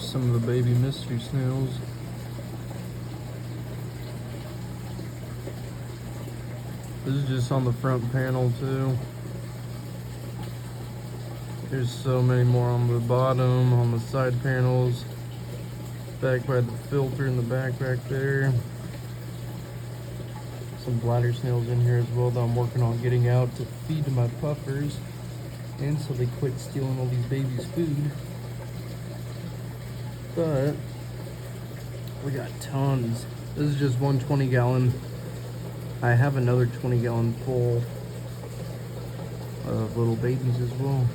some of the baby mystery snails. This is just on the front panel too. There's so many more on the bottom, on the side panels, back by the filter in the back there. Some bladder snails in here as well that I'm working on getting out to feed to my puffers, and so they quit stealing all these babies' food. But we got tons. This is just one 20-gallon. I have another 20-gallon full of little babies as well.